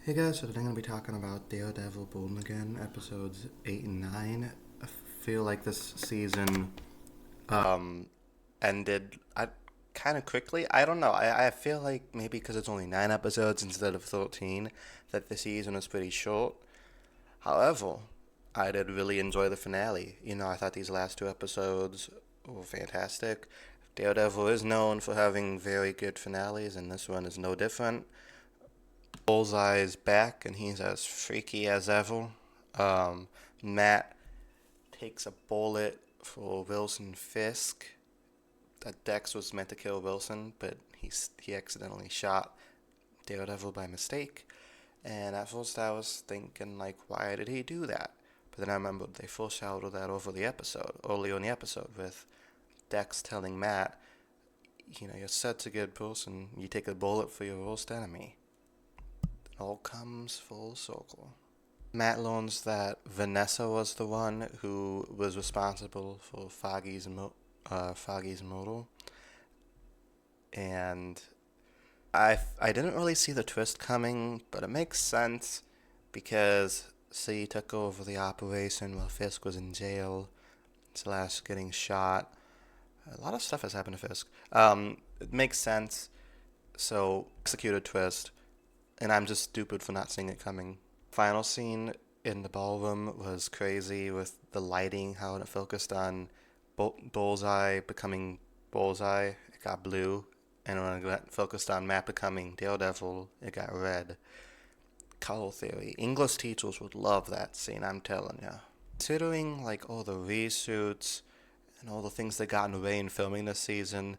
Hey guys, so today I'm going to be talking about Daredevil Born Again, episodes 8 and 9. I feel like this season ended kind of quickly. I don't know. I feel like maybe because it's only 9 episodes instead of 13, that the season was pretty short. However, I did really enjoy the finale. I thought these last two episodes were fantastic. Daredevil is known for having very good finales, and this one is no different. Bullseye's back, and he's as freaky as ever. Um, Matt takes a bullet for Wilson Fisk. That Dex was meant to kill Wilson, but he accidentally shot Daredevil by mistake. And at first I was thinking, like, why did he do that? But then I remembered they foreshadowed that over the episode, earlier in the episode, with Dex telling Matt, you're such a good person, you take a bullet for your worst enemy. It all comes full circle. Matt learns that Vanessa was the one who was responsible for Foggy's murder, and I didn't really see the twist coming, but it makes sense because she took over the operation while Fisk was in jail slash getting shot. A lot of stuff has happened to Fisk. It makes sense. So executed twist, and I'm just stupid for not seeing it coming. Final scene in the ballroom was crazy with the lighting, how it focused on Bullseye becoming Bullseye, it got blue, and when it got focused on Matt becoming Daredevil, it got red. Color theory. English teachers would love that scene, I'm telling ya. Considering like all the reshoots and all the things that got in the way in filming this season,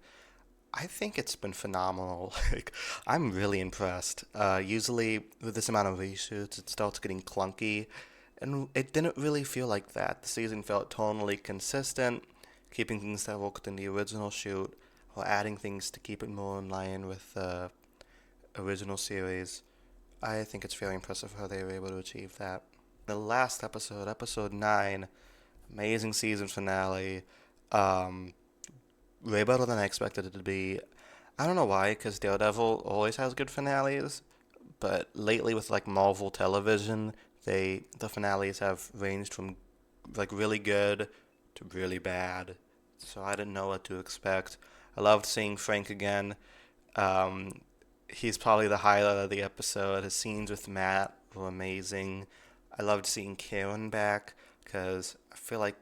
I think it's been phenomenal. Like, I'm really impressed. Usually, with this amount of reshoots, it starts getting clunky, and it didn't really feel like that. The season felt tonally consistent, keeping things that worked in the original shoot, or adding things to keep it more in line with the original series. I think it's very impressive how they were able to achieve that. The last episode, episode 9, amazing season finale. Um, Way better than I expected it to be. I don't know why, because Daredevil always has good finales, but lately with like Marvel Television, the finales have ranged from like really good to really bad. So I didn't know what to expect. I loved seeing Frank again. Um, he's probably the highlight of the episode. His scenes with Matt were amazing. I loved seeing Karen back because I feel like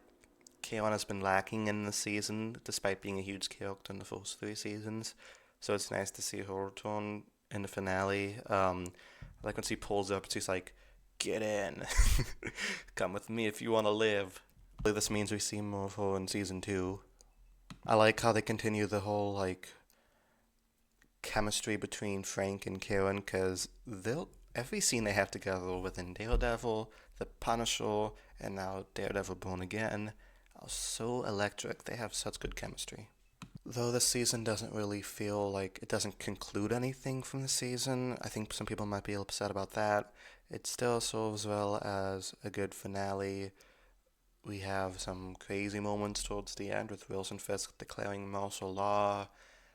Karen has been lacking in the season, despite being a huge character in the first three seasons. So it's nice to see her return in the finale. Like when she pulls up, she's like, "Get in, come with me if you want to live." This means we see more of her in season 2. I like how they continue the whole like chemistry between Frank and Karen because they'll every scene they have together within Daredevil, The Punisher, and now Daredevil Born Again are so electric. They have such good chemistry. Though this season doesn't really feel like it doesn't conclude anything from the season, I think some people might be upset about that. It still serves well as a good finale. We have some crazy moments towards the end with Wilson Fisk declaring martial law,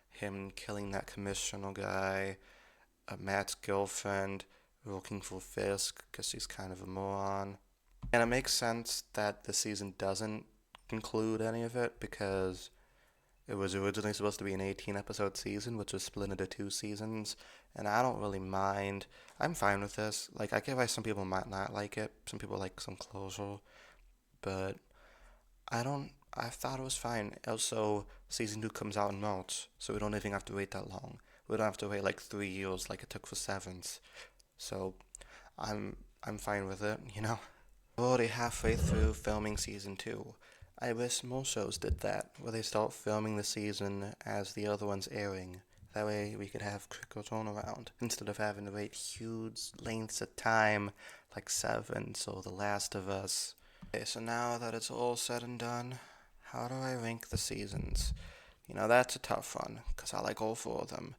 him killing that commissioner guy, Matt's girlfriend working for Fisk because she's kind of a moron. And it makes sense that the season doesn't conclude any of it because it was originally supposed to be an 18 episode season, which was split into two seasons. And I don't really mind. I'm fine with this. Like, I get why some people might not like it. Some people like some closure. But I don't. I thought it was fine. Also, season 2 comes out in March, so we don't even have to wait that long. We don't have to wait like 3 years like it took for Severance. So I'm fine with it. We're already halfway through filming season 2. I wish more shows did that, where they start filming the season as the other one's airing. That way we could have quicker turnaround, instead of having to wait huge lengths of time like Severance or The Last of Us. Okay, so now that it's all said and done, how do I rank the seasons? That's a tough one, because I like all four of them.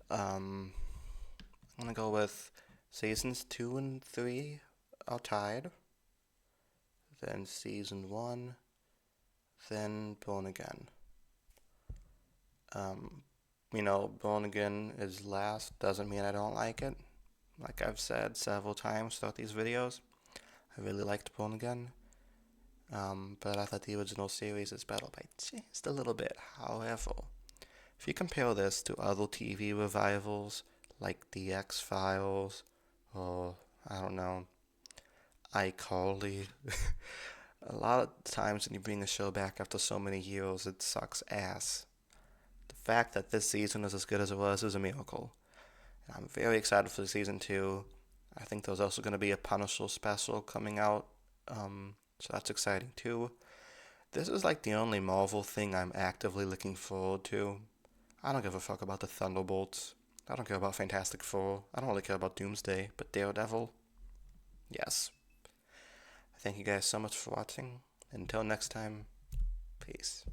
I'm gonna go with seasons 2 and 3 are tied, then season 1, then Born Again. Born Again is last, doesn't mean I don't like it, Like I've said several times throughout these videos, I really liked Born Again, but I thought the original series is better by just a little bit. However, if you compare this to other TV revivals like The X-Files or, I don't know, iCarly, a lot of times when you bring the show back after so many years, it sucks ass. The fact that this season is as good as it was is a miracle. And I'm very excited for season two. I think there's also going to be a Punisher special coming out, so that's exciting too. This is like the only Marvel thing I'm actively looking forward to. I don't give a fuck about the Thunderbolts. I don't care about Fantastic Four. I don't really care about Doomsday, but Daredevil, yes. Thank you guys so much for watching. Until next time, peace.